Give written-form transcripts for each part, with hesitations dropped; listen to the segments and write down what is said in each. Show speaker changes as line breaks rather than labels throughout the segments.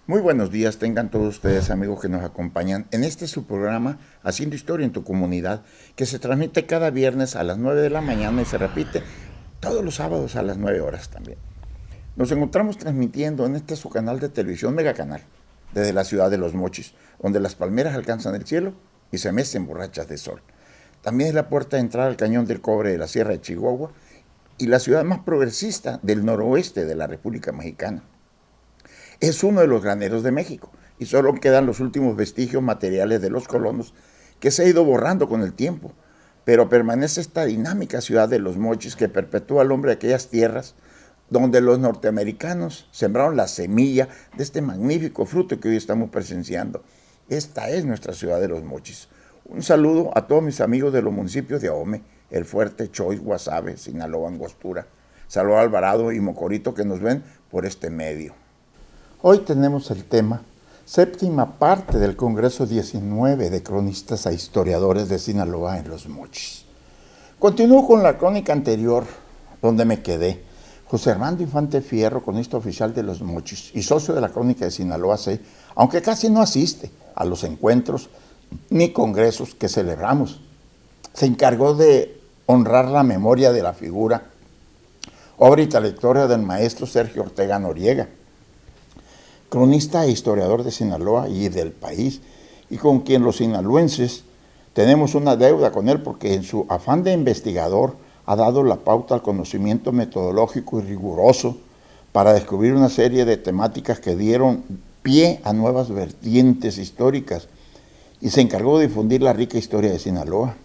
Muy buenos días, tengan todos ustedes amigos que nos acompañan en este su programa Haciendo Historia en tu Comunidad, que se transmite cada viernes a las 9 de la mañana y se repite todos los sábados a las 9 horas también. Nos encontramos transmitiendo en este su canal de televisión Mega Canal, desde la ciudad de Los Mochis, donde las palmeras alcanzan el cielo y se mecen borrachas de sol. También es la puerta de entrada al Cañón del Cobre de la Sierra de Chihuahua y la ciudad más progresista del noroeste de la República Mexicana. Es uno de los graneros de México y solo quedan los últimos vestigios materiales de los colonos que se ha ido borrando con el tiempo, pero permanece esta dinámica ciudad de Los Mochis que perpetúa al hombre de aquellas tierras donde los norteamericanos sembraron la semilla de este magnífico fruto que hoy estamos presenciando. Esta es nuestra ciudad de Los Mochis. Un saludo a todos mis amigos de los municipios de Ahome, El Fuerte, Choix, Guasave, Sinaloa, Angostura, Salvador Alvarado y Mocorito que nos ven por este medio. Hoy tenemos el tema, séptima parte del Congreso 19 de Cronistas e Historiadores de Sinaloa en Los Mochis. Continúo con la crónica anterior, donde me quedé. José Armando Infante Fierro, cronista oficial de Los Mochis y socio de la Crónica de Sinaloa 6, aunque casi no asiste a los encuentros ni congresos que celebramos, se encargó de honrar la memoria de la figura, obra y trayectoria del maestro Sergio Ortega Noriega, cronista e historiador de Sinaloa y del país, y con quien los sinaloenses tenemos una deuda con él porque en su afán de investigador ha dado la pauta al conocimiento metodológico y riguroso para descubrir una serie de temáticas que dieron pie a nuevas vertientes históricas y se encargó de difundir la rica historia de Sinaloa.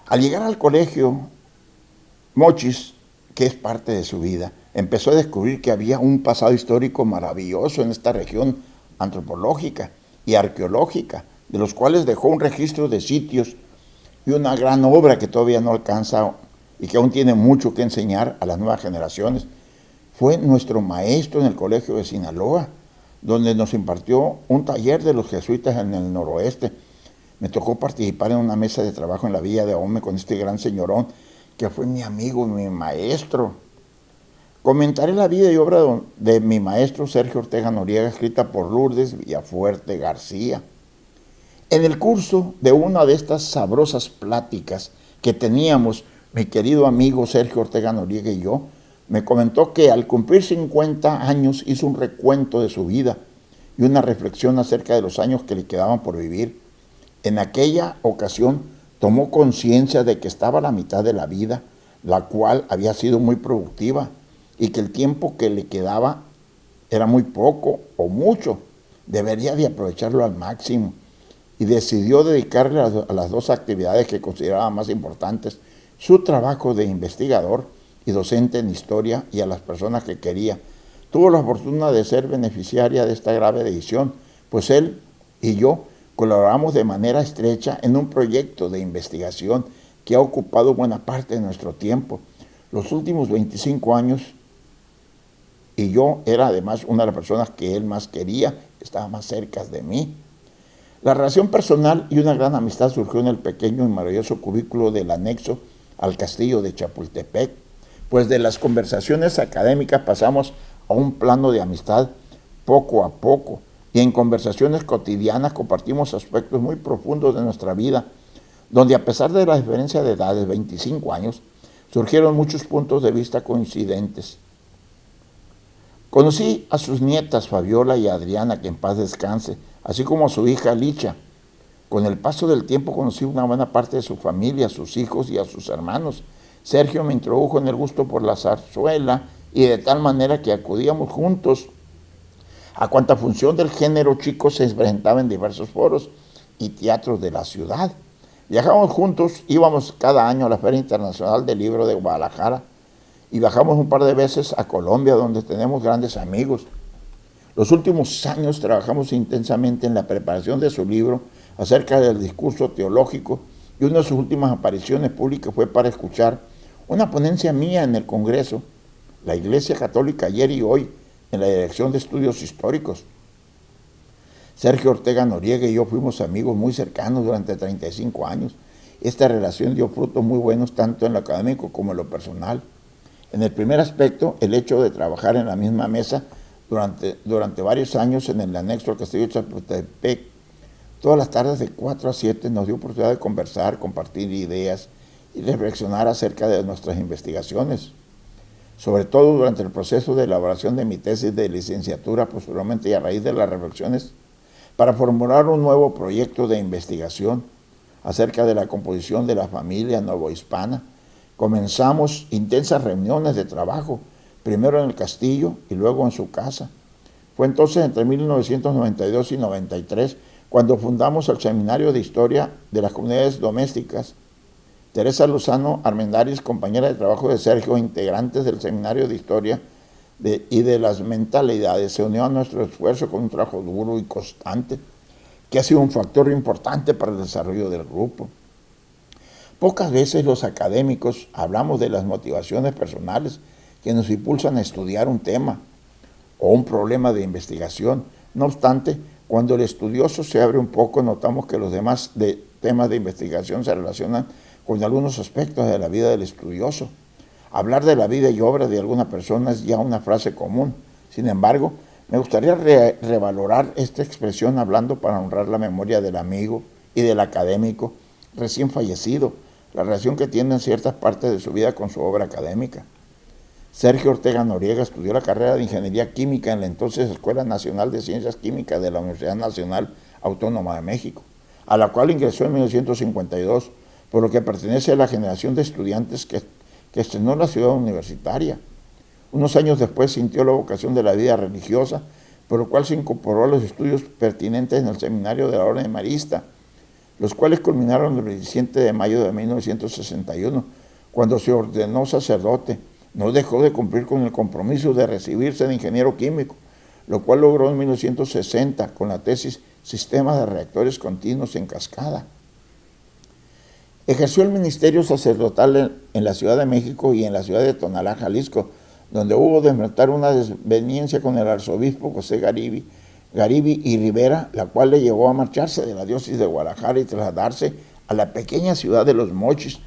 Al llegar al colegio Mochis, que es parte de su vida, empezó a descubrir que había un pasado histórico maravilloso en esta región antropológica y arqueológica, de los cuales dejó un registro de sitios y una gran obra que todavía no alcanza y que aún tiene mucho que enseñar a las nuevas generaciones. Fue nuestro maestro en el Colegio de Sinaloa, donde nos impartió un taller de los jesuitas en el noroeste. Me tocó participar en una mesa de trabajo en la villa de Ahome con este gran señorón, que fue mi amigo y mi maestro. Comentaré la vida y obra de mi maestro Sergio Ortega Noriega, escrita por Lourdes Villafuerte García. En el curso de una de estas sabrosas pláticas que teníamos, mi querido amigo Sergio Ortega Noriega y yo, me comentó que al cumplir 50 años hizo un recuento de su vida y una reflexión acerca de los años que le quedaban por vivir. En aquella ocasión tomó conciencia de que estaba a la mitad de la vida, la cual había sido muy productiva, y que el tiempo que le quedaba era muy poco o mucho, debería de aprovecharlo al máximo, y decidió dedicarle a las dos actividades que consideraba más importantes, su trabajo de investigador y docente en historia y a las personas que quería. Tuvo la fortuna de ser beneficiaria de esta grave decisión, pues él y yo colaboramos de manera estrecha en un proyecto de investigación que ha ocupado buena parte de nuestro tiempo. Los últimos 25 años, y yo era además una de las personas que él más quería, estaba más cerca de mí. La relación personal y una gran amistad surgió en el pequeño y maravilloso cubículo del anexo al castillo de Chapultepec, pues de las conversaciones académicas pasamos a un plano de amistad poco a poco, y en conversaciones cotidianas compartimos aspectos muy profundos de nuestra vida, donde a pesar de la diferencia de edad de 25 años, surgieron muchos puntos de vista coincidentes. Conocí a sus nietas Fabiola y Adriana, que en paz descanse, así como a su hija Licha. Con el paso del tiempo conocí una buena parte de su familia, a sus hijos y a sus hermanos. Sergio me introdujo en el gusto por la zarzuela y de tal manera que acudíamos juntos a cuanta función del género chico se presentaba en diversos foros y teatros de la ciudad. Viajábamos juntos, íbamos cada año a la Feria Internacional del Libro de Guadalajara y viajamos un par de veces a Colombia, donde tenemos grandes amigos. Los últimos años trabajamos intensamente en la preparación de su libro acerca del discurso teológico, y una de sus últimas apariciones públicas fue para escuchar una ponencia mía en el Congreso, la Iglesia Católica ayer y hoy, en la Dirección de Estudios Históricos. Sergio Ortega Noriega y yo fuimos amigos muy cercanos durante 35 años. Esta relación dio frutos muy buenos tanto en lo académico como en lo personal. En el primer aspecto, el hecho de trabajar en la misma mesa durante varios años en el anexo al Castillo de Chapultepec. Todas las tardes de 4 a 7 nos dio oportunidad de conversar, compartir ideas y reflexionar acerca de nuestras investigaciones. Sobre todo durante el proceso de elaboración de mi tesis de licenciatura, posteriormente y a raíz de las reflexiones, para formular un nuevo proyecto de investigación acerca de la composición de la familia novohispana. Comenzamos intensas reuniones de trabajo, primero en el castillo y luego en su casa. Fue entonces entre 1992 y 93 cuando fundamos el Seminario de Historia de las Comunidades Domésticas. Teresa Lozano Armendáriz, compañera de trabajo de Sergio, integrantes del Seminario de Historia y de las Mentalidades, se unió a nuestro esfuerzo con un trabajo duro y constante, que ha sido un factor importante para el desarrollo del grupo. Pocas veces los académicos hablamos de las motivaciones personales que nos impulsan a estudiar un tema o un problema de investigación. No obstante, cuando el estudioso se abre un poco, notamos que los demás temas de investigación se relacionan con algunos aspectos de la vida del estudioso. Hablar de la vida y obra de alguna persona es ya una frase común. Sin embargo, me gustaría revalorar esta expresión hablando para honrar la memoria del amigo y del académico recién fallecido, la relación que tiene en ciertas partes de su vida con su obra académica. Sergio Ortega Noriega estudió la carrera de Ingeniería Química en la entonces Escuela Nacional de Ciencias Químicas de la Universidad Nacional Autónoma de México, a la cual ingresó en 1952, por lo que pertenece a la generación de estudiantes que estrenó la ciudad universitaria. Unos años después sintió la vocación de la vida religiosa, por lo cual se incorporó a los estudios pertinentes en el seminario de la Orden Marista, los cuales culminaron el 27 de mayo de 1961, cuando se ordenó sacerdote. No dejó de cumplir con el compromiso de recibirse de ingeniero químico, lo cual logró en 1960 con la tesis Sistemas de Reactores Continuos en Cascada. Ejerció el ministerio sacerdotal en la Ciudad de México y en la ciudad de Tonalá, Jalisco, donde hubo de enfrentar una desaveniencia con el arzobispo José Garibi y Rivera, la cual le llevó a marcharse de la diócesis de Guadalajara y trasladarse a la pequeña ciudad de Los Mochis,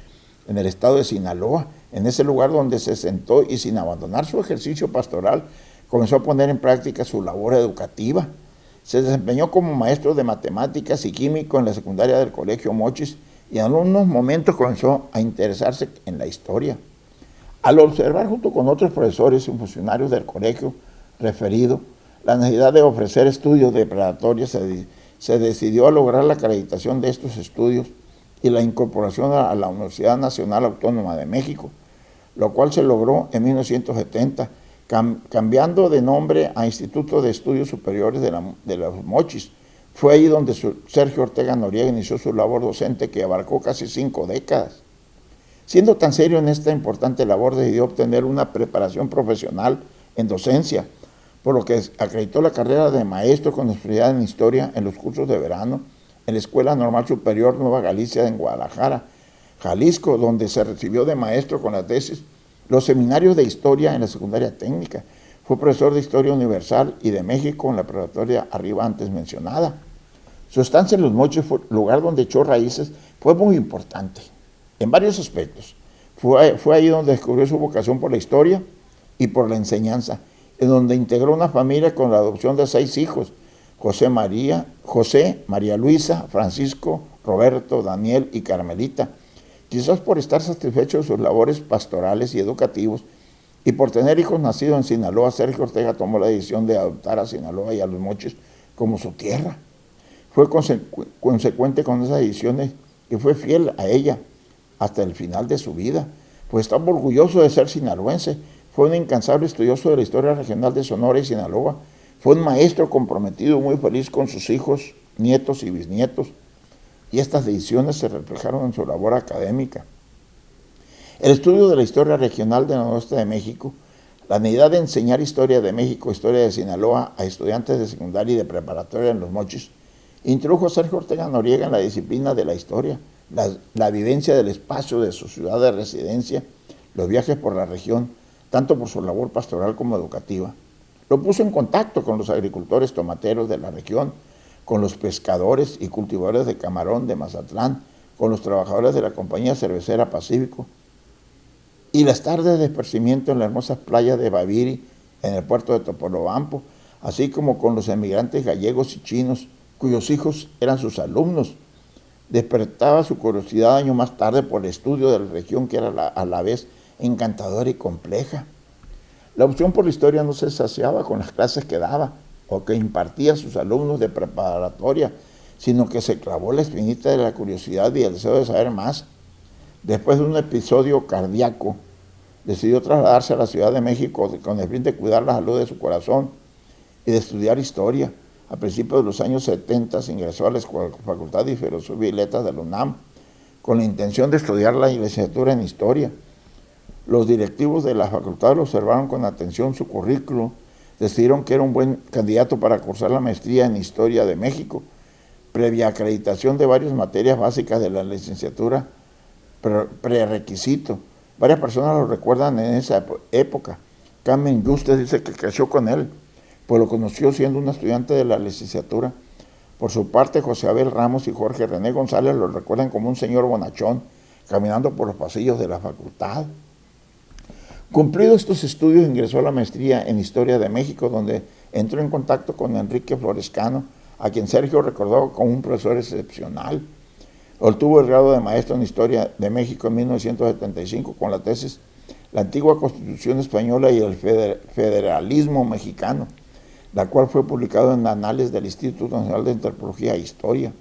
en el estado de Sinaloa. En ese lugar donde se sentó y sin abandonar su ejercicio pastoral, comenzó a poner en práctica su labor educativa. Se desempeñó como maestro de matemáticas y químico en la secundaria del Colegio Mochis y en algunos momentos comenzó a interesarse en la historia. Al observar junto con otros profesores y funcionarios del colegio referido la necesidad de ofrecer estudios de preparatoria, se decidió a lograr la acreditación de estos estudios y la incorporación a la Universidad Nacional Autónoma de México, lo cual se logró en 1970, cambiando de nombre a Instituto de Estudios Superiores de los Mochis. Fue ahí donde Sergio Ortega Noriega inició su labor docente, que abarcó casi 5 décadas. Siendo tan serio en esta importante labor, decidió obtener una preparación profesional en docencia, por lo que acreditó la carrera de maestro con especialidad en historia en los cursos de verano en la Escuela Normal Superior Nueva Galicia en Guadalajara, Jalisco, donde se recibió de maestro con la tesis Los Seminarios de Historia en la Secundaria Técnica. Fue profesor de Historia Universal y de México en la preparatoria arriba antes mencionada. Su estancia en Los Mochis, lugar donde echó raíces, fue muy importante en varios aspectos. Fue ahí donde descubrió su vocación por la historia y por la enseñanza, en donde integró una familia con la adopción de 6 hijos, José, María Luisa, Francisco, Roberto, Daniel y Carmelita. Quizás por estar satisfecho de sus labores pastorales y educativos y por tener hijos nacidos en Sinaloa, Sergio Ortega tomó la decisión de adoptar a Sinaloa y a Los Mochis como su tierra. Fue consecuente con esas decisiones y fue fiel a ella hasta el final de su vida, pues estaba orgulloso de ser sinaloense. Fue un incansable estudioso de la historia regional de Sonora y Sinaloa. Fue un maestro comprometido, muy feliz con sus hijos, nietos y bisnietos, y estas decisiones se reflejaron en su labor académica. El estudio de la historia regional del noroeste de México, la necesidad de enseñar historia de México, historia de Sinaloa a estudiantes de secundaria y de preparatoria en Los Mochis, introdujo a Sergio Ortega Noriega en la disciplina de la historia, la vivencia del espacio de su ciudad de residencia, los viajes por la región, tanto por su labor pastoral como educativa. Lo puso en contacto con los agricultores tomateros de la región, con los pescadores y cultivadores de camarón de Mazatlán, con los trabajadores de la compañía cervecera Pacífico, y las tardes de esparcimiento en las hermosas playas de Baviri, en el puerto de Topolobampo, así como con los emigrantes gallegos y chinos, cuyos hijos eran sus alumnos. Despertaba su curiosidad años más tarde por el estudio de la región, que era a la vez encantadora y compleja. La opción por la historia no se saciaba con las clases que daba o que impartía a sus alumnos de preparatoria, sino que se clavó la espinita de la curiosidad y el deseo de saber más. Después de un episodio cardíaco, decidió trasladarse a la Ciudad de México con el fin de cuidar la salud de su corazón y de estudiar historia. A principios de los años 70 ingresó a la Facultad de Filosofía y Letras de la UNAM con la intención de estudiar la licenciatura en historia. Los directivos de la facultad lo observaron con atención su currículo, decidieron que era un buen candidato para cursar la maestría en Historia de México, previa acreditación de varias materias básicas de la licenciatura, prerequisito. Varias personas lo recuerdan en esa época. Carmen Yuste dice que creció con él, pues lo conoció siendo un estudiante de la licenciatura. Por su parte, José Abel Ramos y Jorge René González lo recuerdan como un señor bonachón, caminando por los pasillos de la facultad. Cumplidos estos estudios, ingresó a la maestría en Historia de México, donde entró en contacto con Enrique Florescano, a quien Sergio recordó como un profesor excepcional. Obtuvo el grado de maestro en Historia de México en 1975 con la tesis La antigua Constitución Española y el Federalismo Mexicano, la cual fue publicado en Anales del Instituto Nacional de Antropología e Historia.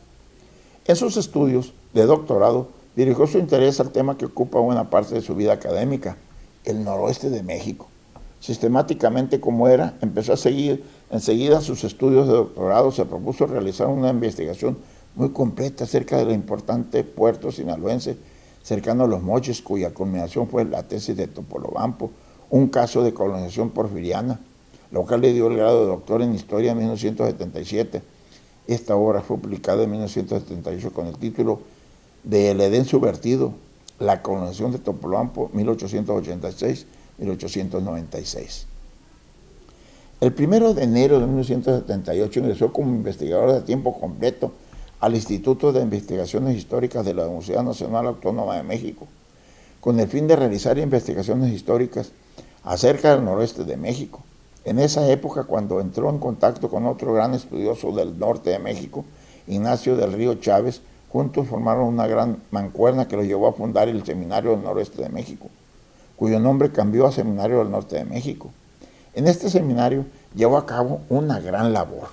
En sus estudios de doctorado, dirigió su interés al tema que ocupa buena parte de su vida académica, el noroeste de México. Sistemáticamente como era, empezó a seguir enseguida sus estudios de doctorado, se propuso realizar una investigación muy completa acerca del importante puerto sinaloense cercano a Los Mochis, cuya culminación fue la tesis de Topolobampo, un caso de colonización porfiriana, lo cual le dio el grado de doctor en Historia en 1977. Esta obra fue publicada en 1978 con el título de El Edén subvertido, la colonización de Topolobampo, 1886-1896. El 1 de enero de 1978 ingresó como investigador de tiempo completo al Instituto de Investigaciones Históricas de la Universidad Nacional Autónoma de México, con el fin de realizar investigaciones históricas acerca del noroeste de México. En esa época, cuando entró en contacto con otro gran estudioso del norte de México, Ignacio del Río Chávez, juntos formaron una gran mancuerna que lo llevó a fundar el Seminario del Noroeste de México, cuyo nombre cambió a Seminario del Norte de México. En este seminario llevó a cabo una gran labor,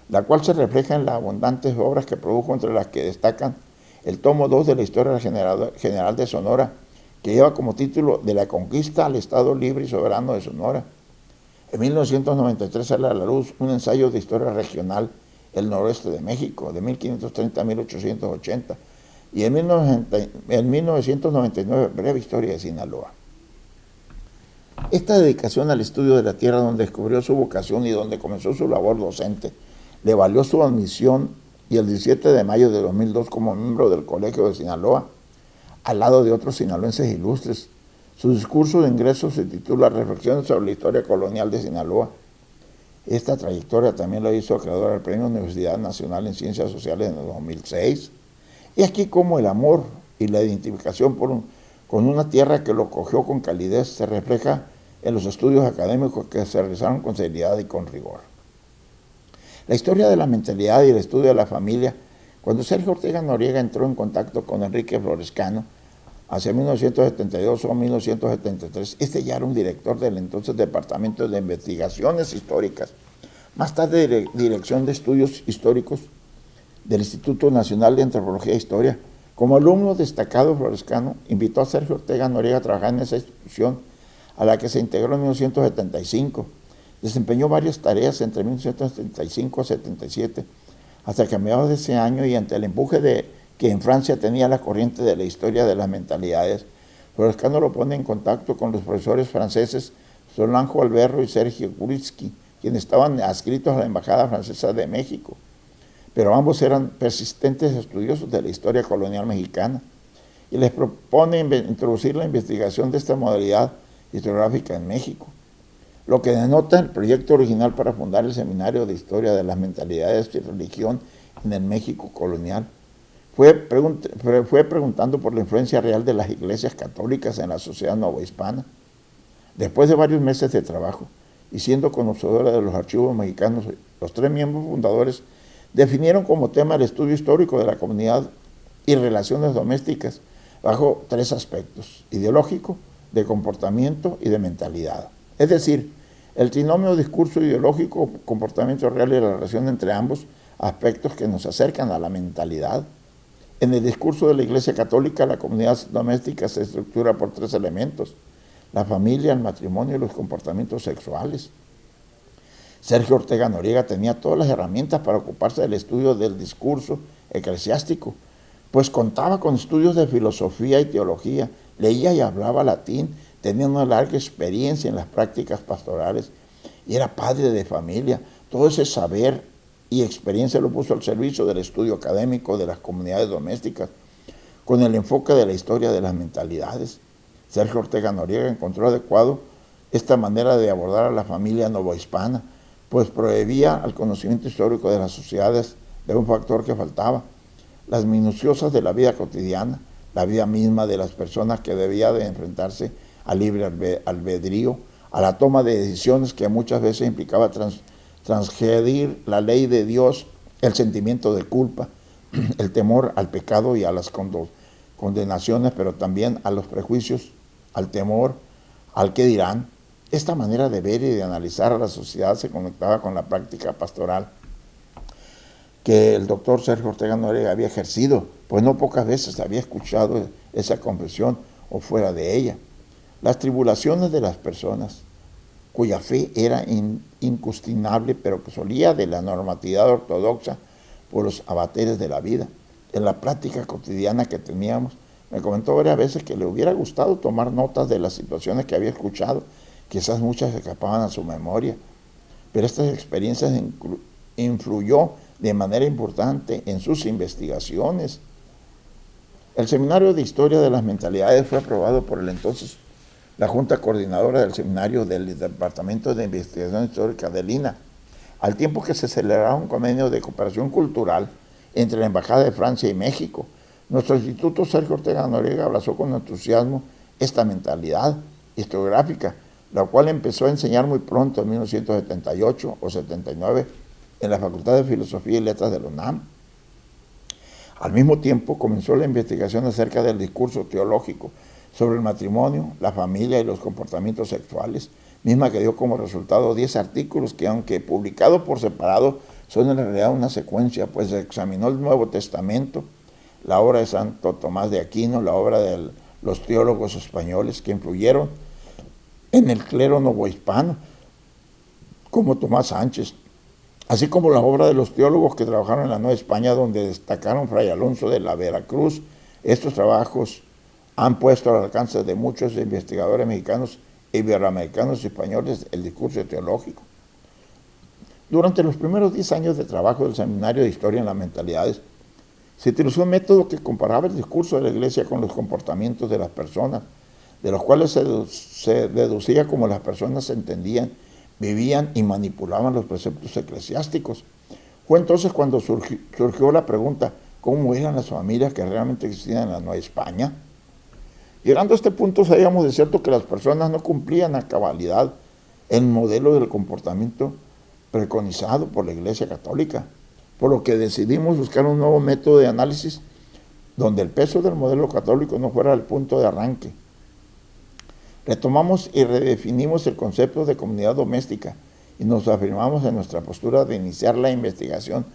la cual se refleja en las abundantes obras que produjo, entre las que destacan el tomo 2 de la Historia General de Sonora, que lleva como título De la conquista al Estado libre y soberano de Sonora. En 1993 sale a la luz un ensayo de historia regional, El noroeste de México, de 1530 a 1880, y en 1999, Breve historia de Sinaloa. Esta dedicación al estudio de la tierra, donde descubrió su vocación y donde comenzó su labor docente, le valió su admisión y el 17 de mayo de 2002 como miembro del Colegio de Sinaloa, al lado de otros sinaloenses ilustres. Su discurso de ingreso se titula Reflexiones sobre la historia colonial de Sinaloa. Esta trayectoria también lo hizo acreedor al Premio Universidad Nacional en Ciencias Sociales en el 2006. Y aquí como el amor y la identificación con una tierra que lo cogió con calidez se refleja en los estudios académicos que se realizaron con seriedad y con rigor. La historia de la mentalidad y el estudio de la familia, cuando Sergio Ortega Noriega entró en contacto con Enrique Florescano, hacia 1972 o 1973, este ya era un director del entonces Departamento de Investigaciones Históricas, más tarde Dirección de Estudios Históricos del Instituto Nacional de Antropología e Historia. Como alumno destacado, Florescano invitó a Sergio Ortega Noriega a trabajar en esa institución, a la que se integró en 1975. Desempeñó varias tareas entre 1975 y 77, hasta que a mediados de ese año, y ante el empuje que en Francia tenía la corriente de la historia de las mentalidades, Florescano lo pone en contacto con los profesores franceses Solange Alberro y Sergio Kuritsky, quienes estaban adscritos a la Embajada Francesa de México, pero ambos eran persistentes estudiosos de la historia colonial mexicana, y les propone introducir la investigación de esta modalidad historiográfica en México, lo que denota el proyecto original para fundar el Seminario de Historia de las Mentalidades y Religión en el México colonial. Fue preguntando por la influencia real de las iglesias católicas en la sociedad novohispana. Después de varios meses de trabajo y siendo conocedora de los archivos mexicanos, los 3 miembros fundadores definieron como tema el estudio histórico de la comunidad y relaciones domésticas bajo 3 aspectos: ideológico, de comportamiento y de mentalidad. Es decir, el trinomio discurso ideológico, comportamiento real y la relación entre ambos aspectos que nos acercan a la mentalidad. En el discurso de la Iglesia Católica, la comunidad doméstica se estructura por 3 elementos: la familia, el matrimonio y los comportamientos sexuales. Sergio Ortega Noriega tenía todas las herramientas para ocuparse del estudio del discurso eclesiástico, pues contaba con estudios de filosofía y teología, leía y hablaba latín, tenía una larga experiencia en las prácticas pastorales y era padre de familia. Todo ese saber y experiencia lo puso al servicio del estudio académico de las comunidades domésticas, con el enfoque de la historia de las mentalidades. Sergio Ortega Noriega encontró adecuado esta manera de abordar a la familia novohispana, pues proveía al conocimiento histórico de las sociedades de un factor que faltaba: las minuciosas de la vida cotidiana, la vida misma de las personas, que debía de enfrentarse al libre albedrío, a la toma de decisiones que muchas veces implicaba transgredir la ley de Dios, el sentimiento de culpa, el temor al pecado y a las condenaciones, pero también a los prejuicios, al temor, al qué dirán. Esta manera de ver y de analizar a la sociedad se conectaba con la práctica pastoral que el doctor Sergio Ortega Noriega había ejercido, pues no pocas veces había escuchado esa confesión o fuera de ella. Las tribulaciones de las personas, cuya fe era incuestionable, pero que solía de la normatividad ortodoxa por los abateres de la vida. En la práctica cotidiana que teníamos, me comentó varias veces que le hubiera gustado tomar notas de las situaciones que había escuchado. Quizás muchas escapaban a su memoria, pero estas experiencias influyó de manera importante en sus investigaciones. El Seminario de Historia de las Mentalidades fue aprobado por el entonces la Junta Coordinadora del Seminario del Departamento de Investigación Histórica del INA, al tiempo que se celebraba un convenio de cooperación cultural entre la Embajada de Francia y México. Nuestro instituto Sergio Ortega Noriega abrazó con entusiasmo esta mentalidad historiográfica, la cual empezó a enseñar muy pronto, en 1978 o 79, en la Facultad de Filosofía y Letras de la UNAM. Al mismo tiempo comenzó la investigación acerca del discurso teológico sobre el matrimonio, la familia y los comportamientos sexuales, misma que dio como resultado 10 artículos que, aunque publicados por separado, son en realidad una secuencia, pues se examinó el Nuevo Testamento, la obra de Santo Tomás de Aquino, la obra de los teólogos españoles que influyeron en el clero novohispano, como Tomás Sánchez, así como la obra de los teólogos que trabajaron en la Nueva España, donde destacaron Fray Alonso de la Veracruz. Estos trabajos han puesto al alcance de muchos investigadores mexicanos, iberoamericanos y españoles el discurso teológico. Durante los primeros 10 años de trabajo del Seminario de Historia en las Mentalidades, se utilizó un método que comparaba el discurso de la Iglesia con los comportamientos de las personas, de los cuales se deducía cómo las personas entendían, vivían y manipulaban los preceptos eclesiásticos. Fue entonces cuando surgió la pregunta: ¿cómo eran las familias que realmente existían en la Nueva España? Llegando a este punto, sabíamos de cierto que las personas no cumplían a cabalidad el modelo del comportamiento preconizado por la Iglesia Católica, por lo que decidimos buscar un nuevo método de análisis donde el peso del modelo católico no fuera el punto de arranque. Retomamos y redefinimos el concepto de comunidad doméstica y nos afirmamos en nuestra postura de iniciar la investigación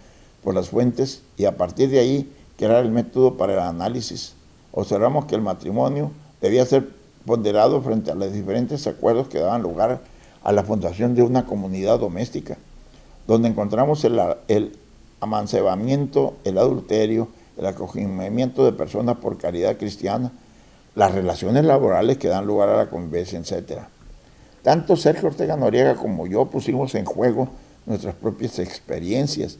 por las fuentes y a partir de ahí crear el método para el análisis. Observamos que el matrimonio debía ser ponderado frente a los diferentes acuerdos que daban lugar a la fundación de una comunidad doméstica, donde encontramos el amancebamiento, el adulterio, el acogimiento de personas por caridad cristiana, las relaciones laborales que dan lugar a la convivencia, etc. Tanto Sergio Ortega Noriega como yo pusimos en juego nuestras propias experiencias.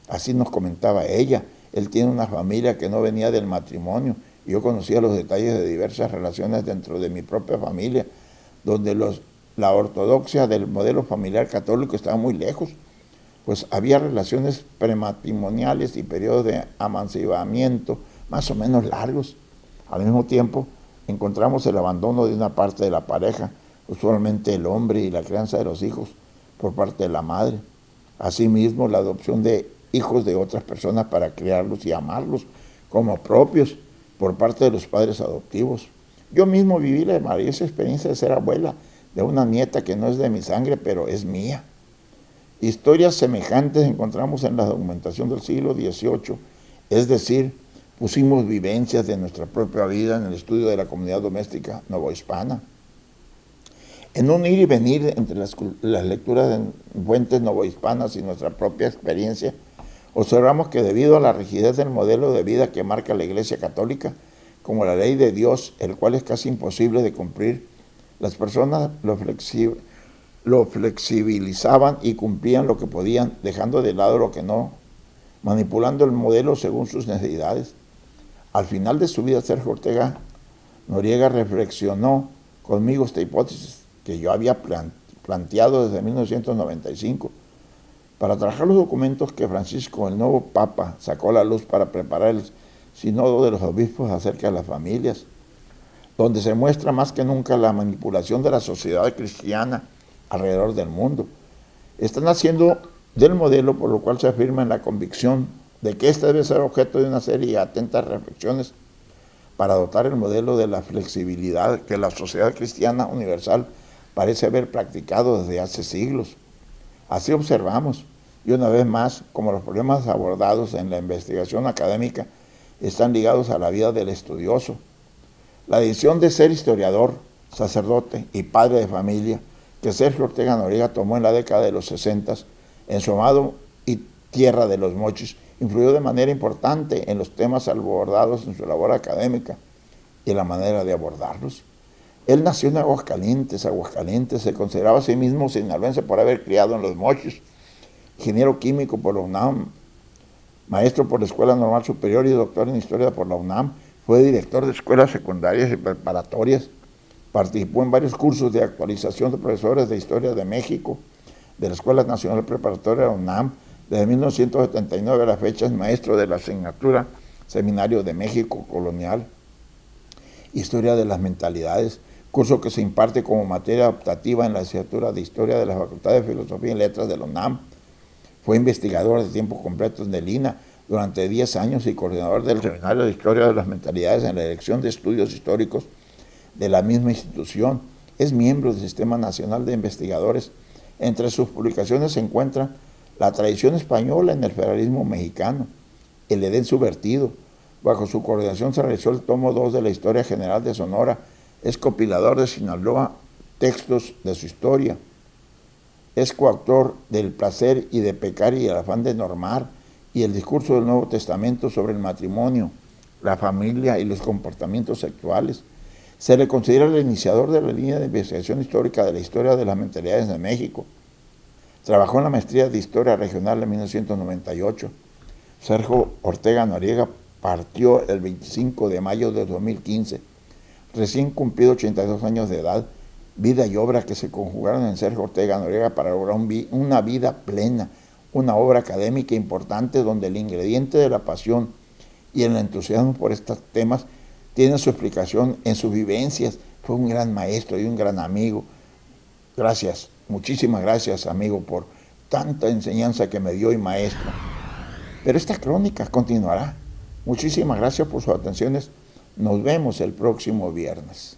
Así nos comentaba ella: él tiene una familia que no venía del matrimonio, y yo conocía los detalles de diversas relaciones dentro de mi propia familia, donde la ortodoxia del modelo familiar católico estaba muy lejos, pues había relaciones prematrimoniales y periodos de amancebamiento más o menos largos. Al mismo tiempo, encontramos el abandono de una parte de la pareja, usualmente el hombre, y la crianza de los hijos, por parte de la madre. Asimismo, la adopción de hijos de otras personas para criarlos y amarlos como propios por parte de los padres adoptivos. Yo mismo viví la maravillosa experiencia de ser abuela de una nieta que no es de mi sangre, pero es mía. Historias semejantes encontramos en la documentación del siglo XVIII, es decir, pusimos vivencias de nuestra propia vida en el estudio de la comunidad doméstica novohispana. En un ir y venir entre las lecturas de fuentes novohispanas y nuestra propia experiencia, observamos que debido a la rigidez del modelo de vida que marca la Iglesia Católica, como la ley de Dios, el cual es casi imposible de cumplir, las personas lo flexibilizaban y cumplían lo que podían, dejando de lado lo que no, manipulando el modelo según sus necesidades. Al final de su vida, Sergio Ortega Noriega reflexionó conmigo esta hipótesis que yo había planteado desde 1995 para trabajar los documentos que Francisco, el nuevo Papa, sacó a la luz para preparar el Sínodo de los Obispos acerca de las familias, donde se muestra más que nunca la manipulación de la sociedad cristiana alrededor del mundo. Están haciendo del modelo, por lo cual se afirma en la convicción de que este debe ser objeto de una serie de atentas reflexiones para dotar el modelo de la flexibilidad que la sociedad cristiana universal parece haber practicado desde hace siglos. Así observamos, y una vez más, como los problemas abordados en la investigación académica están ligados a la vida del estudioso. La decisión de ser historiador, sacerdote y padre de familia que Sergio Ortega Noriega tomó en la década de los 60 en su amado y tierra de los Mochis influyó de manera importante en los temas abordados en su labor académica y en la manera de abordarlos. Él nació en Aguascalientes, se consideraba a sí mismo sinaloense por haber criado en los Mochis, ingeniero químico por la UNAM, maestro por la Escuela Normal Superior y doctor en Historia por la UNAM, fue director de escuelas secundarias y preparatorias, participó en varios cursos de actualización de profesores de Historia de México, de la Escuela Nacional Preparatoria de la UNAM, desde 1979 a la fecha es maestro de la asignatura Seminario de México Colonial, Historia de las Mentalidades, curso que se imparte como materia optativa en la asignatura de Historia de la Facultad de Filosofía y Letras de la UNAM. Fue investigador de tiempo completo en el INA durante 10 años y coordinador del Seminario de Historia de las Mentalidades en la Dirección de Estudios Históricos de la misma institución. Es miembro del Sistema Nacional de Investigadores. Entre sus publicaciones se encuentra La tradición española en el federalismo mexicano, El Edén subvertido. Bajo su coordinación se realizó el tomo 2 de la Historia General de Sonora. Es compilador de Sinaloa, textos de su historia. Es coautor del Placer y de Pecar y el Afán de Normar y el Discurso del Nuevo Testamento sobre el matrimonio, la familia y los comportamientos sexuales. Se le considera el iniciador de la línea de investigación histórica de la historia de las mentalidades de México. Trabajó en la maestría de Historia Regional en 1998. Sergio Ortega Noriega partió el 25 de mayo de 2015, recién cumplido 82 años de edad, vida y obra que se conjugaron en Sergio Ortega Noriega para lograr una vida plena, una obra académica importante donde el ingrediente de la pasión y el entusiasmo por estos temas tiene su explicación en sus vivencias. Fue un gran maestro y un gran amigo. Gracias, muchísimas gracias, amigo, por tanta enseñanza que me dio y maestro. Pero esta crónica continuará. Muchísimas gracias por sus atenciones. Nos vemos el próximo viernes.